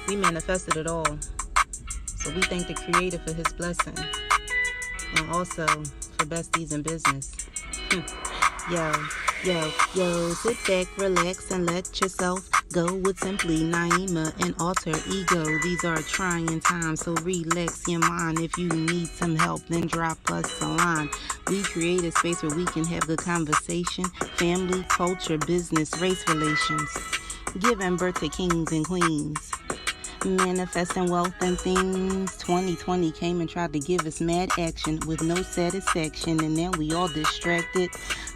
We manifested it all. So we thank the Creator for His blessing, and also for Besties in Business. Yo, sit back, relax, and let yourself go with simply Naima and alter ego. These are trying times, so relax your mind. If you need some help, then drop us a line. We create a space where we can have good conversation, family, culture, business, race relations, giving birth to kings and queens. Manifesting wealth and things. 2020 came and tried to give us mad action with no satisfaction, and then we all distracted,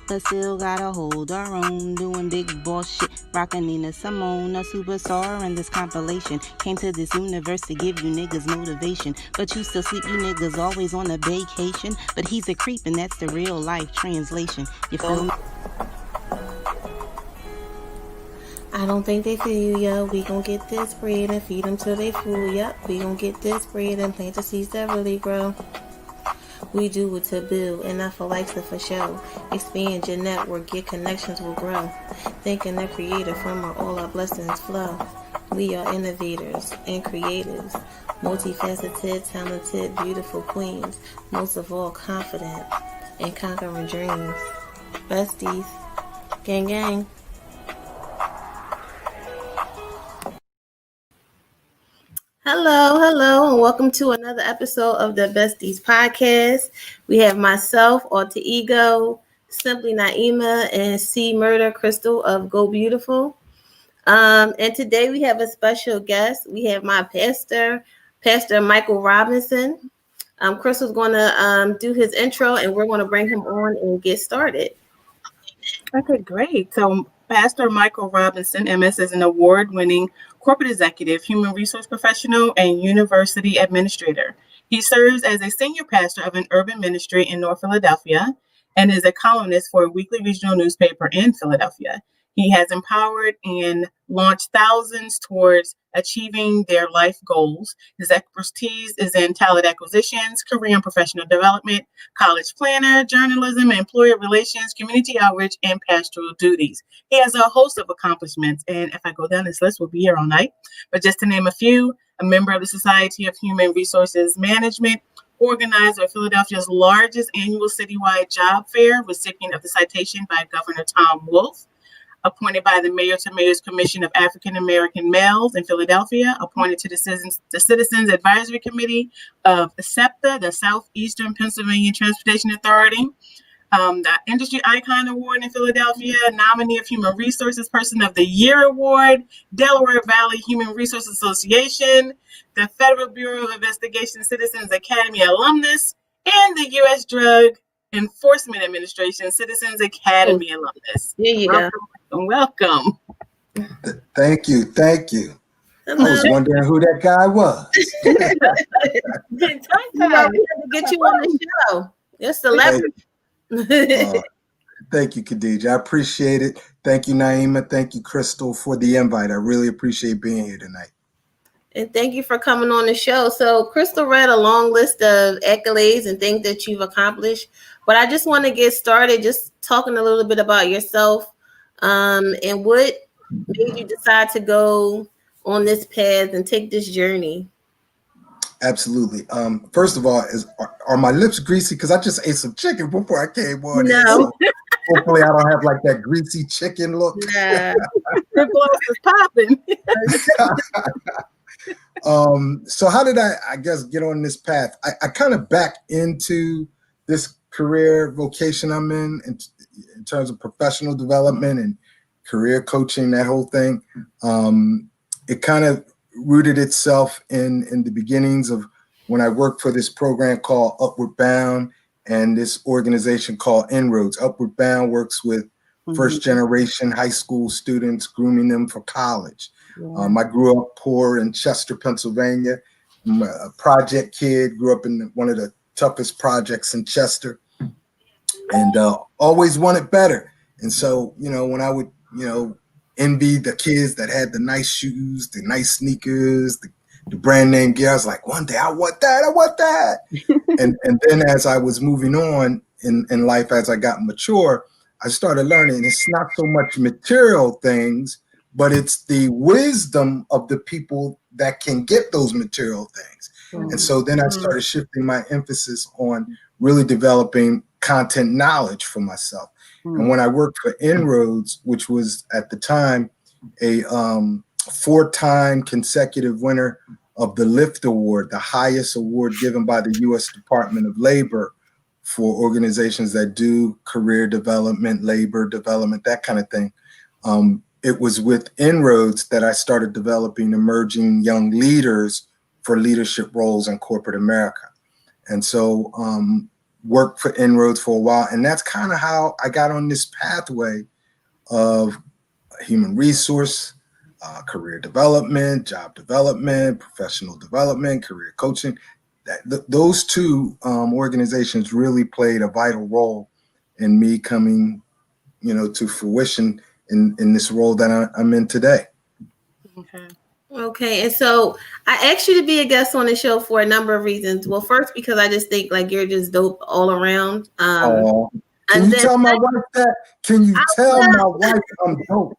but still gotta hold our own, doing big boss shit, rockin' Nina Simone, a superstar in this compilation. Came to this universe to give you niggas motivation, but you still sleep, you niggas always on a vacation. But he's a creep, and that's the real life translation. You feel me? I don't think they feel you, yo. We gon' get this bread and feed them till they full, yup. We gon' get this bread and plant the seeds that really grow. We do it to build and not for likes or for show. Expand your network, your connections will grow. Thanking the Creator from where all our blessings flow. We are innovators and creators, multifaceted, talented, beautiful queens. Most of all, confident and conquering dreams. Besties, gang gang. Hello, and welcome to another episode of the Besties Podcast. We have myself, Alter Ego, Simply Naima, and C Murder Crystal of Go Beautiful. And today we have a special guest. We have my pastor, Pastor Michael Robinson. Crystal's going to do his intro, and we're going to bring him on and get started. Okay, great. So Pastor Michael Robinson, MS, is an award-winning corporate executive, human resource professional, and university administrator. He serves as a senior pastor of an urban ministry in North Philadelphia and is a columnist for a weekly regional newspaper in Philadelphia. He has empowered and launched thousands towards achieving their life goals. His expertise is in talent acquisitions, career and professional development, college planner, journalism, employer relations, community outreach, and pastoral duties. He has a host of accomplishments, and if I go down this list, we'll be here all night. But just to name a few, a member of the Society of Human Resources Management, organizer of Philadelphia's largest annual citywide job fair, recipient of the citation by Governor Tom Wolf, appointed by the Mayor to Mayor's Commission of African American Males in Philadelphia, appointed to the Citizens Advisory Committee of SEPTA, the Southeastern Pennsylvania Transportation Authority, the Industry Icon Award in Philadelphia, nominee of Human Resources Person of the Year Award, Delaware Valley Human Resources Association, the Federal Bureau of Investigation Citizens Academy alumnus, and the U.S. Drug Enforcement Administration Citizens Academy alumnus. There you go. Welcome. Thank you. Hello. I was wondering who that guy was. Get you on the show. You're celebrity. Thank you, Khadija. I appreciate it. Thank you, Naima. Thank you, Crystal, for the invite. I really appreciate being here tonight. And thank you for coming on the show. So Crystal read a long list of accolades and things that you've accomplished, but I just want to get started just talking a little bit about yourself and what made you decide to go on this path and take this journey. Absolutely. First of all, are my lips greasy? Because I just ate some chicken before I came on. No. So hopefully I don't have like that greasy chicken look. Nah. The blouse is popping. So how did I guess, get on this path? I kind of back into this career vocation I'm in terms of professional development and career coaching, that whole thing. It kind of rooted itself in the beginnings of when I worked for this program called Upward Bound and this organization called Inroads. Upward Bound works with first generation high school students, grooming them for college. I grew up poor in Chester, Pennsylvania. I'm a project kid, grew up in one of the toughest projects in Chester, and always wanted better. And so, when I would, envy the kids that had the nice shoes, the nice sneakers, the brand name gear, I was like, one day I want that. and then as I was moving on in life, as I got mature, I started learning it's not so much material things, but it's the wisdom of the people that can get those material things. Mm-hmm. And so then I started shifting my emphasis on really developing content knowledge for myself. And when I worked for Inroads, which was at the time a 4-time consecutive winner of the LIFT Award, the highest award given by the U.S. Department of Labor for organizations that do career development, labor development, that kind of thing. It was with Inroads that I started developing emerging young leaders for leadership roles in corporate America. And so worked for Inroads for a while. And that's kind of how I got on this pathway of human resource, career development, job development, professional development, career coaching. Those two organizations really played a vital role in me coming, to fruition in this role that I'm in today. Okay, and so I asked you to be a guest on the show for a number of reasons. Well, first, because I just think like you're just dope all around. Can you tell my wife that? Can you tell my wife I'm dope?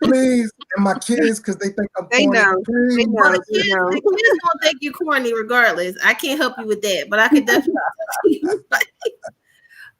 Please, and my kids, because they think I'm corny. The kids gonna think you corny regardless. I can't help you with that, but I could definitely.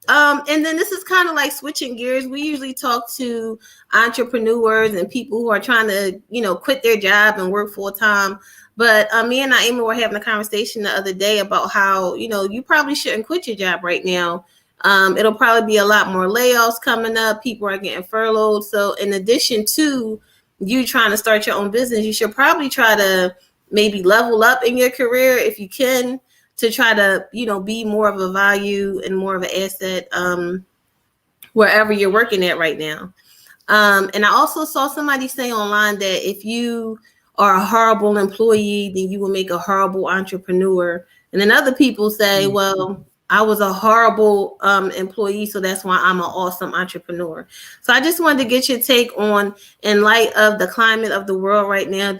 And then this is kind of like switching gears. We usually talk to entrepreneurs and people who are trying to, quit their job and work full time. But me and Naima were having a conversation the other day about how, you probably shouldn't quit your job right now. It'll probably be a lot more layoffs coming up. People are getting furloughed. So in addition to you trying to start your own business, you should probably try to maybe level up in your career if you can, to try to, be more of a value and more of an asset wherever you're working at right now. And I also saw somebody say online that if you are a horrible employee, then you will make a horrible entrepreneur. And then other people say, well, I was a horrible employee, so that's why I'm an awesome entrepreneur. So I just wanted to get your take on, in light of the climate of the world right now,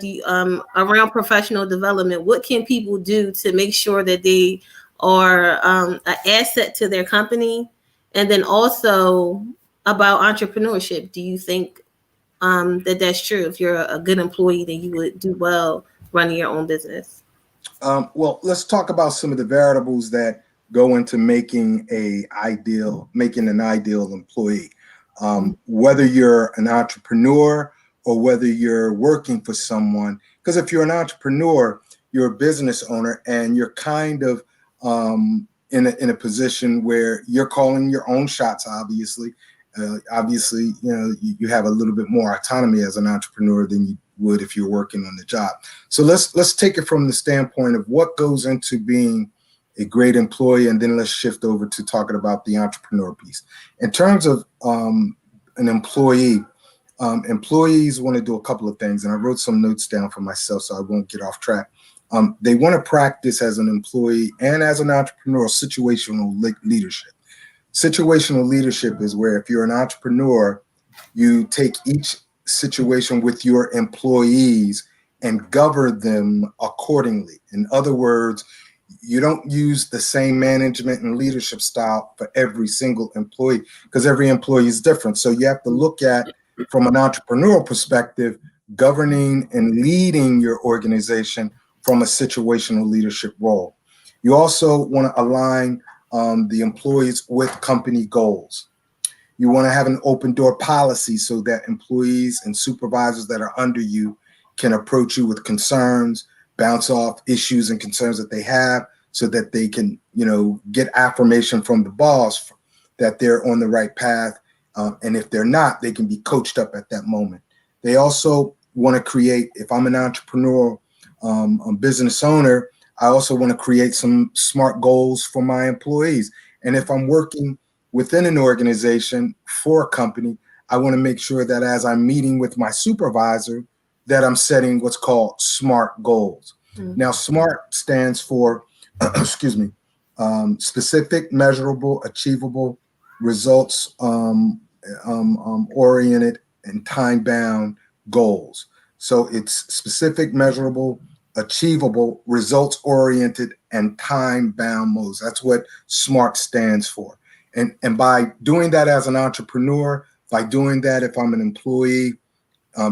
around professional development, what can people do to make sure that they are an asset to their company? And then also about entrepreneurship, do you think that that's true? If you're a good employee, then you would do well running your own business? Well, let's talk about some of the variables that go into making an ideal employee. Whether you're an entrepreneur or whether you're working for someone, because if you're an entrepreneur, you're a business owner and you're kind of in a position where you're calling your own shots. Obviously, you have a little bit more autonomy as an entrepreneur than you would if you're working on the job. So let's take it from the standpoint of what goes into being a great employee, and then let's shift over to talking about the entrepreneur piece. In terms of an employee, employees want to do a couple of things, and I wrote some notes down for myself so I won't get off track. They want to practice as an employee and as an entrepreneur situational leadership. Situational leadership is where if you're an entrepreneur, you take each situation with your employees and govern them accordingly. In other words, you don't use the same management and leadership style for every single employee because every employee is different. So you have to look at, from an entrepreneurial perspective, governing and leading your organization from a situational leadership role. You also want to align the employees with company goals. You want to have an open door policy so that employees and supervisors that are under you can approach you with concerns, bounce off issues and concerns that they have so that they can, get affirmation from the boss that they're on the right path. And if they're not, they can be coached up at that moment. They also want to create, if I'm an entrepreneur, a business owner, I also want to create some SMART goals for my employees. And if I'm working within an organization for a company, I want to make sure that as I'm meeting with my supervisor, that I'm setting what's called SMART goals. Mm-hmm. Now, SMART stands for, specific, measurable, achievable, results oriented, and time-bound goals. So it's specific, measurable, achievable, results-oriented, and time-bound goals. That's what SMART stands for. And by doing that as an entrepreneur, by doing that if I'm an employee,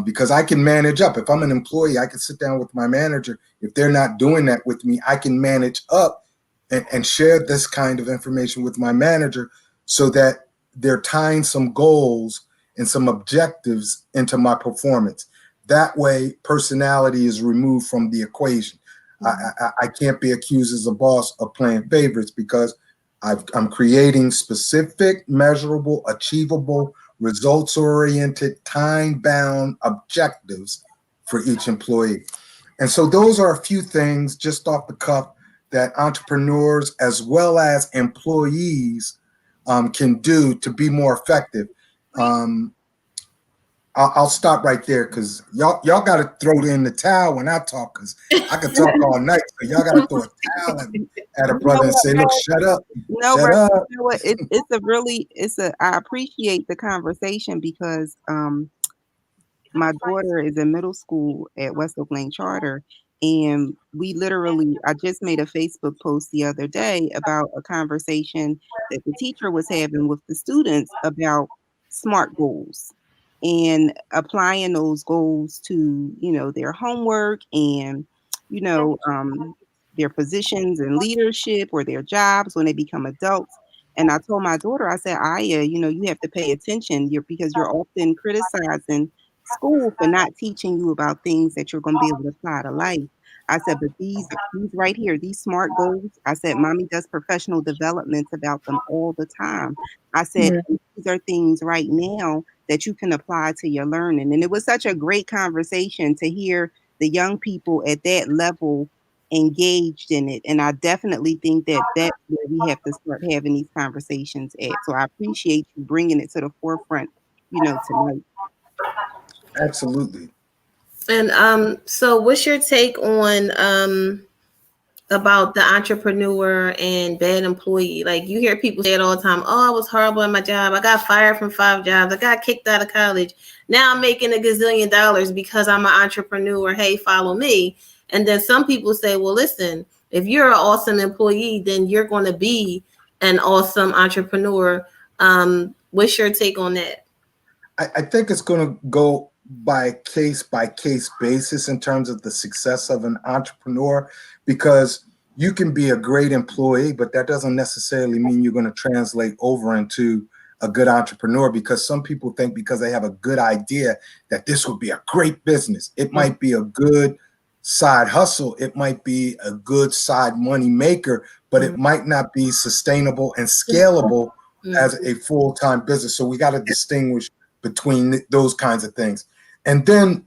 because I can manage up. If I'm an employee, I can sit down with my manager. If they're not doing that with me, I can manage up and share this kind of information with my manager so that they're tying some goals and some objectives into my performance. That way, personality is removed from the equation. I can't be accused as a boss of playing favorites because I'm creating specific, measurable, achievable, results-oriented, time-bound objectives for each employee. And so those are a few things just off the cuff that entrepreneurs as well as employees can do to be more effective. I'll stop right there because y'all got to throw in the towel when I talk, because I could talk all night. So y'all got to throw a towel at a brother and say, "Look, shut up, shut up." You know what? I appreciate the conversation because my daughter is in middle school at West Oak Lane Charter, and I just made a Facebook post the other day about a conversation that the teacher was having with the students about SMART goals and applying those goals to, their homework and, their positions in leadership or their jobs when they become adults. And I told my daughter, I said, Aya, you have to pay attention because you're often criticizing school for not teaching you about things that you're going to be able to apply to life. I said, but these right here, these SMART goals, I said, mommy does professional developments about them all the time. I said, these are things right now that you can apply to your learning. And it was such a great conversation to hear the young people at that level engaged in it. And I definitely think that that's where we have to start having these conversations at. So I appreciate you bringing it to the forefront, tonight. Absolutely. And so what's your take on about the entrepreneur and bad employee? Like, you hear people say it all the time. Oh, I was horrible at my job. I got fired from 5 jobs. I got kicked out of college. Now I'm making $1 gazillion because I'm an entrepreneur. Hey, follow me. And then some people say, well, listen, if you're an awesome employee, then you're going to be an awesome entrepreneur. What's your take on that? I think it's going to go by case basis in terms of the success of an entrepreneur, because you can be a great employee, but that doesn't necessarily mean you're going to translate over into a good entrepreneur, because some people think because they have a good idea that this would be a great business. It might be a good side hustle. It might be a good side money maker, but it might not be sustainable and scalable as a full-time business. So we got to distinguish between those kinds of things. And then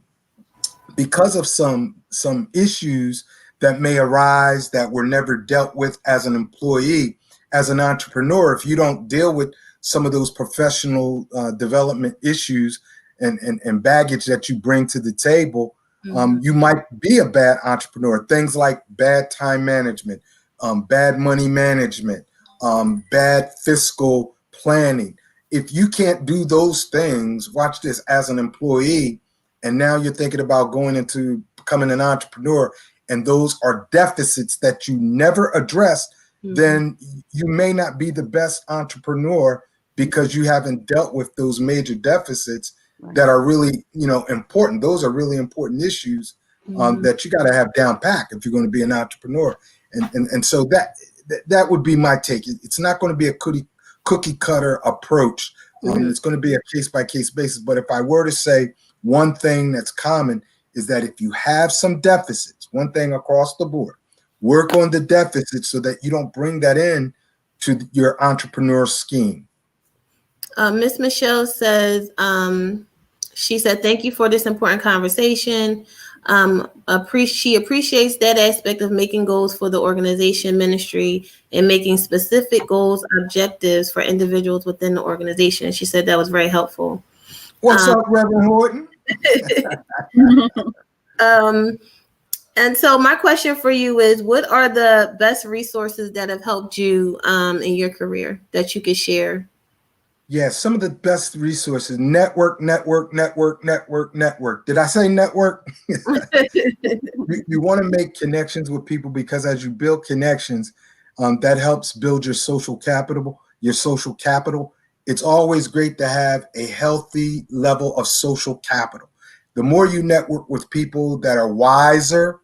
because of some issues that may arise that were never dealt with as an employee, as an entrepreneur, if you don't deal with some of those professional development issues and baggage that you bring to the table, you might be a bad entrepreneur. Things like bad time management, bad money management, bad fiscal planning. If you can't do those things, watch this, as an employee, and now you're thinking about going into becoming an entrepreneur, and those are deficits that you never addressed, then you may not be the best entrepreneur because you haven't dealt with those major deficits that are really, important. Those are really important issues that you got to have down pat if you're going to be an entrepreneur. And so that would be my take. It's not going to be a cookie cutter approach. It's going to be a case by case basis. But if I were to say one thing that's common is that if you have some deficits, one thing across the board, work on the deficits so that you don't bring that in to your entrepreneur scheme. Miss Michelle says, she said, thank you for this important conversation. She appreciates that aspect of making goals for the organization, ministry, and making specific goals, objectives for individuals within the organization. She said that was very helpful. What's up, Reverend Horton? And so my question for you is, what are the best resources that have helped you in your career that you could share? Yeah, some of the best resources. Network. Did I say network? You want to make connections with people, because as you build connections, that helps build your social capital. it's always great to have a healthy level of social capital. The more you network with people that are wiser,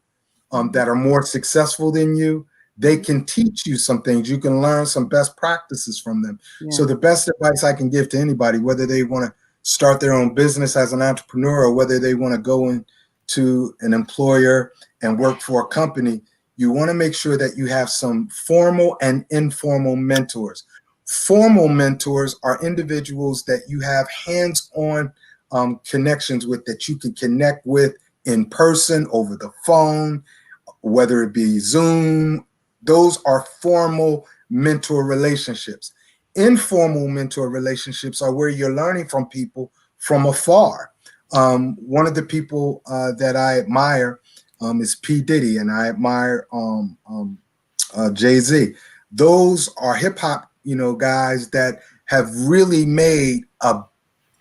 that are more successful than you, they can teach you some things. You can learn some best practices from them. Yeah. So the best advice I can give to anybody, whether they want to start their own business as an entrepreneur or whether they want to go into an employer and work for a company, you want to make sure that you have some formal and informal mentors. Formal mentors are individuals that you have hands-on connections with, that you can connect with in person, over the phone, whether it be Zoom. Those are formal mentor relationships. Informal mentor relationships are where you're learning from people from afar. One of the people that I admire is P. Diddy, and I admire Jay-Z. Those are hip hop, guys that have really made a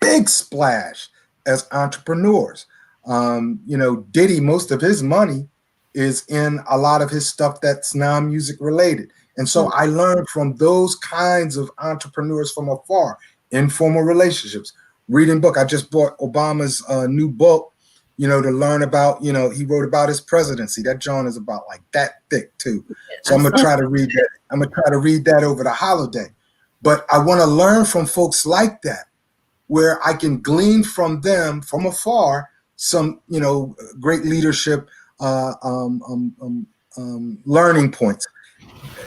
big splash as entrepreneurs. Diddy, most of his money is in a lot of his stuff that's non-music related. And so I learned from those kinds of entrepreneurs from afar, informal relationships, reading book. I just bought Obama's new book, to learn about, he wrote about his presidency. That John is about like that thick too. So I'm going to try to read that. I'm going to try to read that over the holiday. But I want to learn from folks like that, where I can glean from them from afar some, great leadership learning points.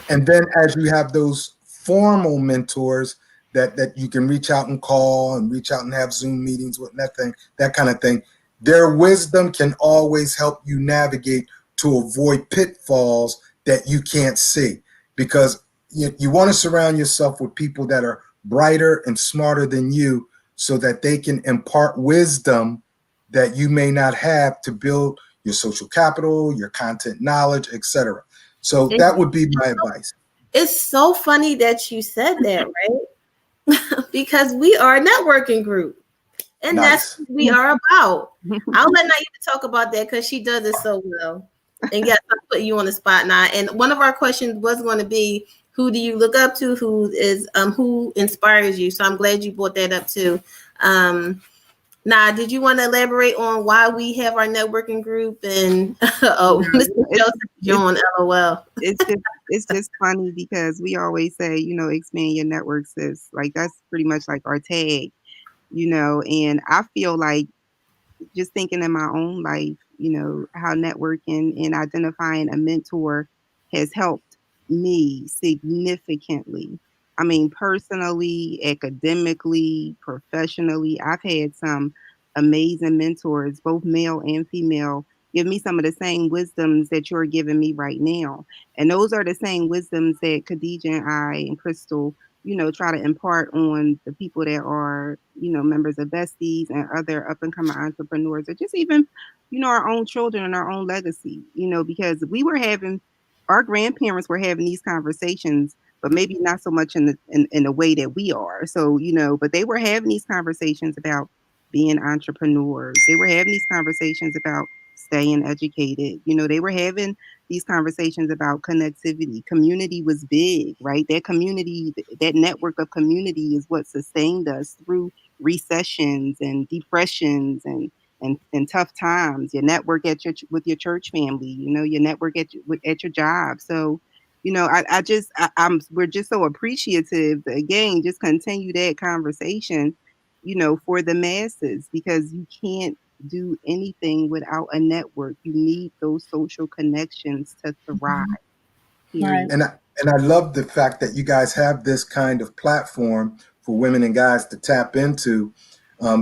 And then as you have those formal mentors that you can reach out and call and reach out and have Zoom meetings with, that kind of thing, their wisdom can always help you navigate to avoid pitfalls that you can't see, because you want to surround yourself with people that are brighter and smarter than you, so that they can impart wisdom that you may not have to build your social capital, your content knowledge, etc. So that would be my advice. It's so funny that you said that, right? Because we are a networking group. And Nice. that's what we are about. I'll let Naima talk about that because she does it so well. And yes, I'll put you on the spot now. And one of our questions was going to be, who do you look up to? Who inspires you? So I'm glad you brought that up too. Now, did you want to elaborate on why we have our networking group? And Mr. Joseph John, LOL. It's just funny because we always say, expand your network, sis. Like that's pretty much like our tag, and I feel like, just thinking in my own life, how networking and identifying a mentor has helped me significantly. I mean, personally, academically, professionally, I've had some amazing mentors, both male and female, give me some of the same wisdoms that you're giving me right now. And those are the same wisdoms that Khadija and I and Crystal, try to impart on the people that are, members of Besties and other up and coming entrepreneurs, or just even, our own children and our own legacy, because our grandparents were having these conversations, but maybe not so much in the way that we are. So, but they were having these conversations about being entrepreneurs. They were having these conversations about staying educated. They were having these conversations about connectivity. Community was big, right? That community, that network of community is what sustained us through recessions and depressions and tough times. Your network with your church family, your network at your job. So, we're just so appreciative. Again, just continue that conversation, for the masses, because you can't do anything without a network. You need those social connections to thrive. Right. And I love the fact that you guys have this kind of platform for women and guys to tap into,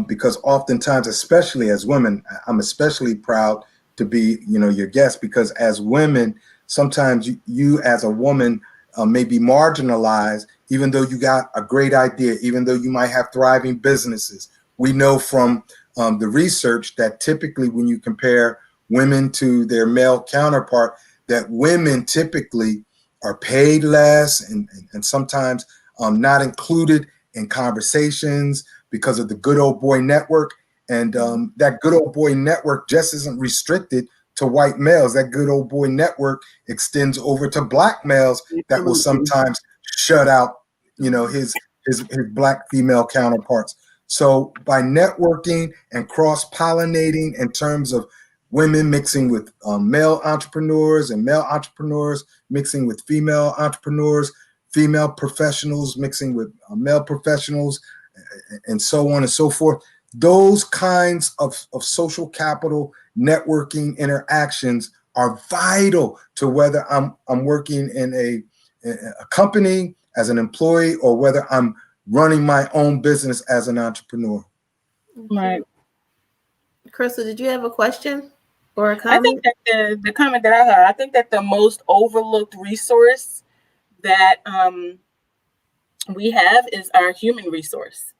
because oftentimes, especially as women, I'm especially proud to be, your guest, because as women, sometimes you as a woman may be marginalized, even though you got a great idea, even though you might have thriving businesses. We know from the research that typically when you compare women to their male counterpart, that women typically are paid less and sometimes not included in conversations because of the good old boy network. And that good old boy network just isn't restricted to white males. That good old boy network extends over to black males that will sometimes shut out, his Black female counterparts. So by networking and cross-pollinating in terms of women mixing with male entrepreneurs and male entrepreneurs mixing with female entrepreneurs, female professionals mixing with male professionals, and so on and so forth. Those kinds of social capital networking interactions are vital to whether I'm working in a company as an employee or whether I'm running my own business as an entrepreneur. Right. Crystal, did you have a question or a I comment? think that the comment that I had, I think that the most overlooked resource that we have is our human resource.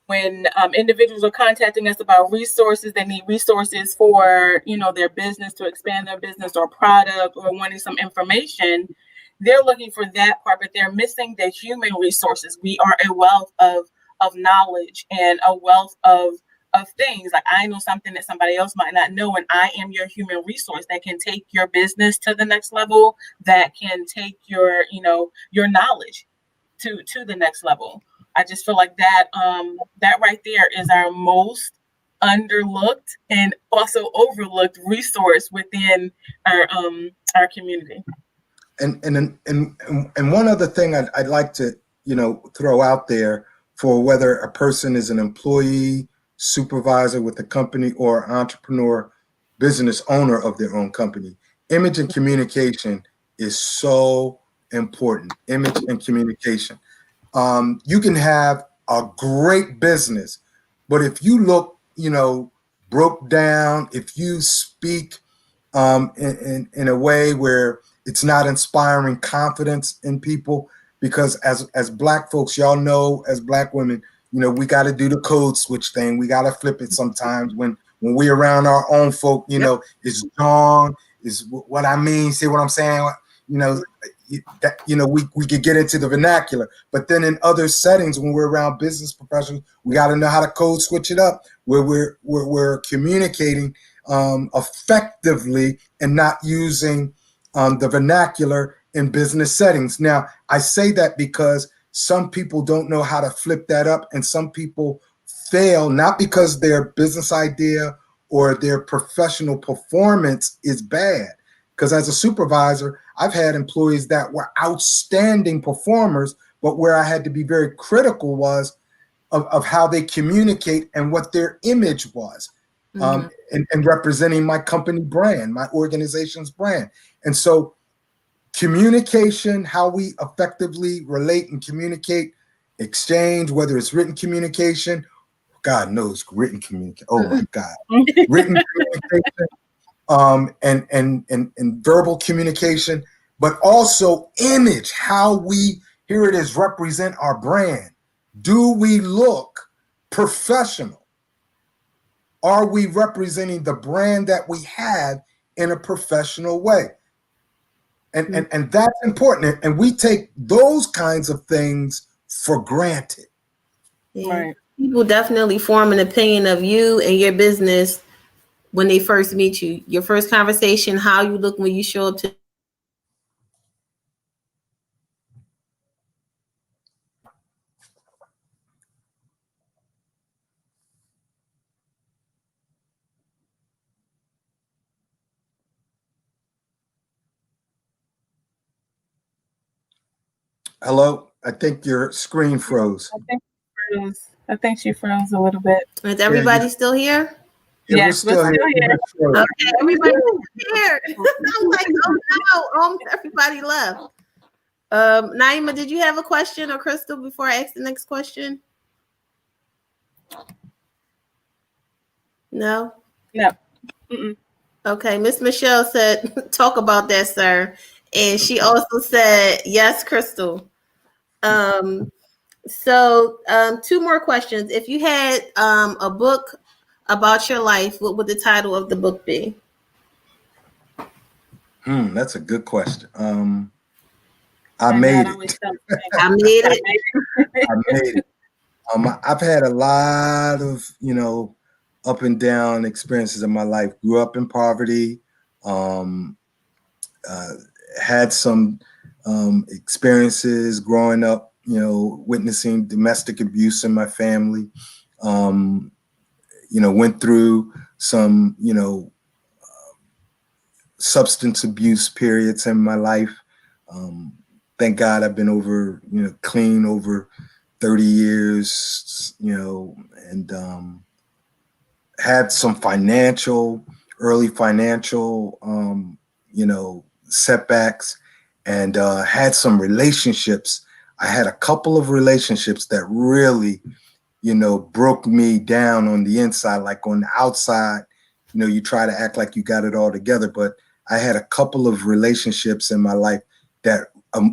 When individuals are contacting us about resources, they need resources for, their business, to expand their business or product, or wanting some information, they're looking for that part, but they're missing the human resources. We are a wealth of knowledge and a wealth of things. Like, I know something that somebody else might not know, and I am your human resource that can take your business to the next level, that can take your knowledge to the next level. I just feel like that that right there is our most underlooked and also overlooked resource within our community. And one other thing I'd like to throw out there for whether a person is an employee, supervisor with a company, or entrepreneur, business owner of their own company, image and communication is so important. Image and communication. You can have a great business, but if you look, broke down, if you speak in a way where it's not inspiring confidence in people, because as Black folks, y'all know, as Black women, we got to do the code switch thing. We got to flip it sometimes when we're around our own folk. It's Dawn, is what I mean. See what I'm saying? We could get into the vernacular, but then in other settings, when we're around business professionals, we got to know how to code switch it up, where we're communicating effectively and not using the vernacular in business settings. Now, I say that because some people don't know how to flip that up, and some people fail, not because their business idea or their professional performance is bad. Because as a supervisor, I've had employees that were outstanding performers, but where I had to be very critical was of how they communicate and what their image was, and representing my company brand, my organization's brand. And so communication, how we effectively relate and communicate, exchange, whether it's written communication, God knows written communication. Oh my God, written communication. And verbal communication, but also image, how we, here it is, represent our brand. Do we look professional? Are we representing the brand that we have in a professional way? And that's important. And we take those kinds of things for granted. Yeah. Right. People definitely form an opinion of you and your business when they first meet you. Your first conversation, how you look when you show up to. Hello? I think your screen froze. I think she froze a little bit. Is everybody still here? Yeah, Yes, we're still here. Okay, everybody's here. I'm like, oh no, everybody left. Naima, did you have a question, or Crystal, before I ask the next question? No? No. Mm-mm. Okay, Miss Michelle said, talk about that, sir. And she also said, yes, Crystal. So two more questions. If you had a book about your life, what would the title of the book be? That's a good question. I made it. I made it. I made it. I've had a lot of, up and down experiences in my life. Grew up in poverty, had some experiences growing up, witnessing domestic abuse in my family. Went through some, substance abuse periods in my life. Thank God I've been clean over 30 years, and had some early financial, setbacks, and had some relationships. I had a couple of relationships that really, broke me down on the inside. Like on the outside, you try to act like you got it all together, but I had a couple of relationships in my life that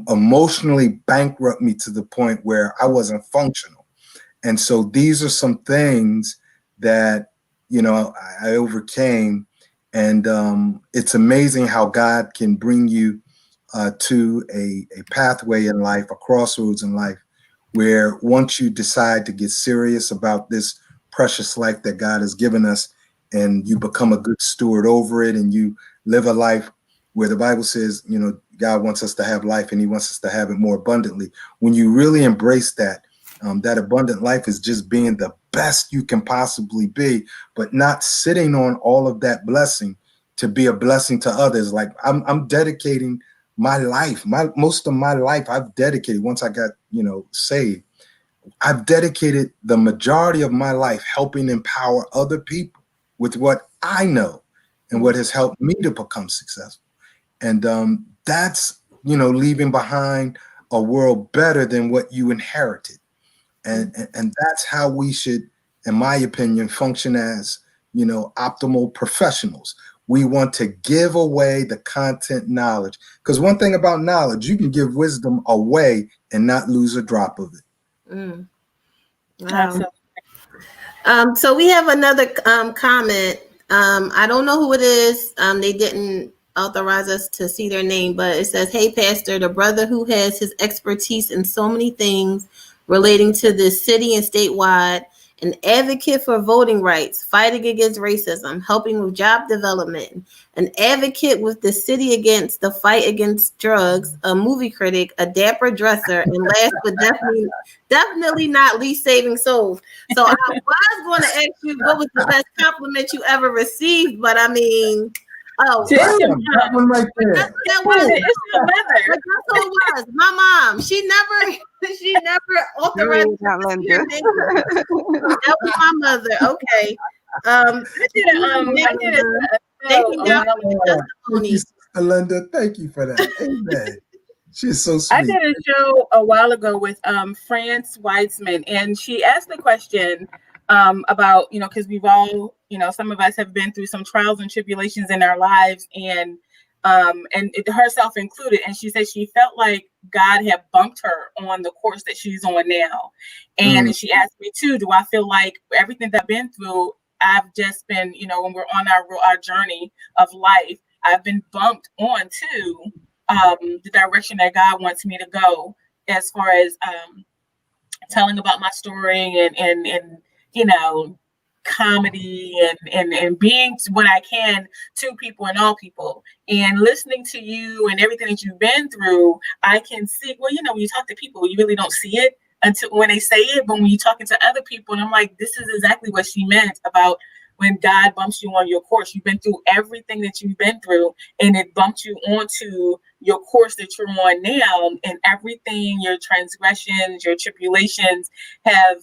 emotionally bankrupt me to the point where I wasn't functional. And so these are some things that, I overcame. And it's amazing how God can bring you to a pathway in life, a crossroads in life, where once you decide to get serious about this precious life that God has given us, and you become a good steward over it, and you live a life where the Bible says, God wants us to have life and he wants us to have it more abundantly. When you really embrace that, that abundant life is just being the best you can possibly be, but not sitting on all of that blessing to be a blessing to others. Like I'm dedicating my life, most of my life I've dedicated, once I got, saved, I've dedicated the majority of my life helping empower other people with what I know and what has helped me to become successful. And that's, leaving behind a world better than what you inherited. And that's how we should, in my opinion, function as, optimal professionals. We want to give away the content knowledge, because one thing about knowledge, you can give wisdom away and not lose a drop of it. Mm. Wow. So we have another comment. I don't know who it is. They didn't authorize us to see their name, but it says, "Hey, Pastor, the brother who has his expertise in so many things relating to this city and statewide, an advocate for voting rights, fighting against racism, helping with job development, an advocate with the city against the fight against drugs, a movie critic, a dapper dresser, and last but definitely not least, saving souls." So I was going to ask you what was the best compliment you ever received, but I mean, that one right there. That's It's your mother. That's who it was. My mom. She never authorized me. That was my mother. Okay. Thank you, Sister Linda. Thank you for that. Amen. She's so sweet. I did a show a while ago with France Weitzman, and she asked the question about, because we've all, some of us have been through some trials and tribulations in our lives, and herself included. And she said she felt like God had bumped her on the course that she's on now. And she asked me too, do I feel like everything that I've been through, I've just been, when we're on our journey of life, I've been bumped on to the direction that God wants me to go, as far as telling about my story and comedy and being what I can to people and all people, and listening to you and everything that you've been through. I can see, when you talk to people, you really don't see it until when they say it, but when you're talking to other people, and I'm like, this is exactly what she meant about when God bumps you on your course. You've been through everything that you've been through, and it bumped you onto your course that you're on now, and everything, your transgressions, your tribulations have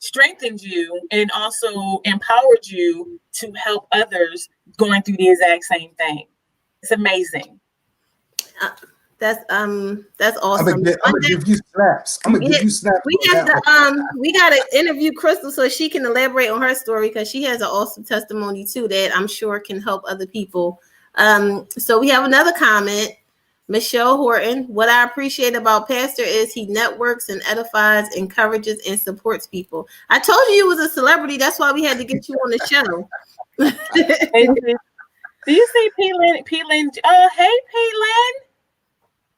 strengthened you and also empowered you to help others going through the exact same thing. It's amazing. That's awesome. I'm gonna give you snaps. We got to interview Crystal so she can elaborate on her story, because she has an awesome testimony too that I'm sure can help other people. So we have another comment. Michelle Horton: "What I appreciate about Pastor is he networks and edifies, encourages, and supports people." I told you was a celebrity. That's why we had to get you on the show. Do you see P-Lynn? Oh, hey,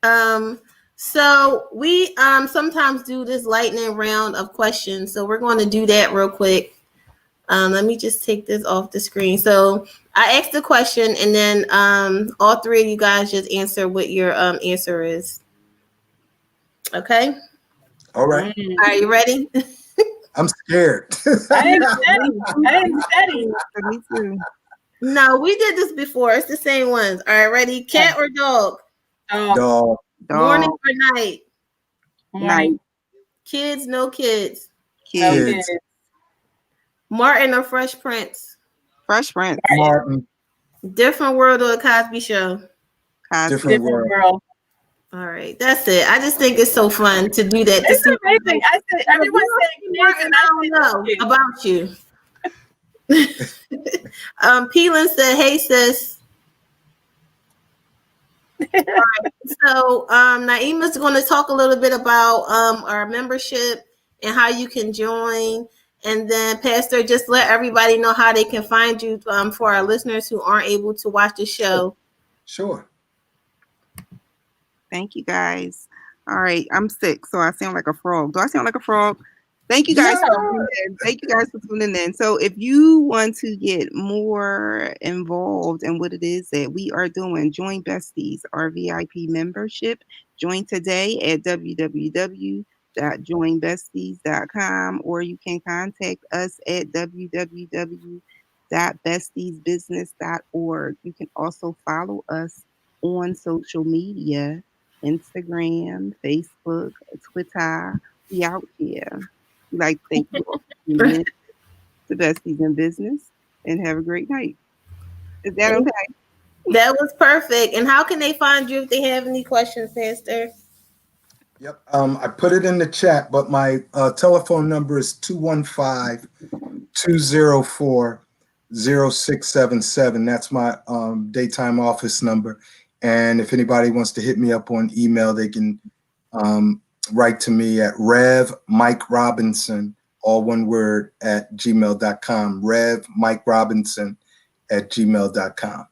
P-Lynn. So we sometimes do this lightning round of questions. So we're going to do that real quick. Let me just take this off the screen. So I asked the question, and then all three of you guys just answer what your answer is. Okay. All right. Are you ready? I'm scared. I ain't steady. I ain't steady. Me too. No, we did this before. It's the same ones. All right, ready? Cat or dog? Dog. Morning Dog. or night? Morning. Kids, no kids. No Kids. kids. Martin or Fresh Prince? Fresh Prince. Martin. Different World or a Cosby Show? Cosby. Different world. World. All right, that's it. I just think it's so fun to do that. It's amazing. I said everyone said kids, Martin, and I I don't said know kids. about you. Peelan said, "Hey sis." All right, so Naima's going to talk a little bit about our membership and how you can join. And then Pastor, just let everybody know how they can find you for our listeners who aren't able to watch the show. Sure. Thank you guys. All right, I'm sick, so I sound like a frog. Do I sound like a frog? Thank you guys for tuning in. Thank you guys for tuning in. So if you want to get more involved in what it is that we are doing, join Besties, our VIP membership. Join today at www.joinbesties.com, or you can contact us at www.bestiesbusiness.org. You can also follow us on social media, Instagram, Facebook, Twitter. We out here. We'd like to thank you all for tuning in to Besties in Business, and have a great night. Is that okay? That was perfect. And how can they find you if they have any questions, Pastor? Yep. I put it in the chat, but my telephone number is 215-204-0677. That's my daytime office number. And if anybody wants to hit me up on email, they can write to me at Rev Mike Robinson, all one word, at gmail.com. Rev Mike Robinson at gmail.com.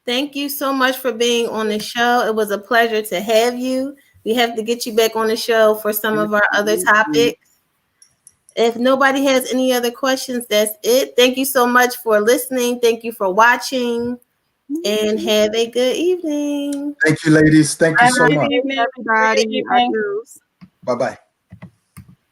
Thank you so much for being on the show. It was a pleasure to have you. We have to get you back on the show for some of our other topics. If nobody has any other questions, that's it. Thank you so much for listening. Thank you for watching. And have a good evening. Thank you, ladies. Thank you so much. Good evening, everybody. Good evening. Adios. Bye-bye.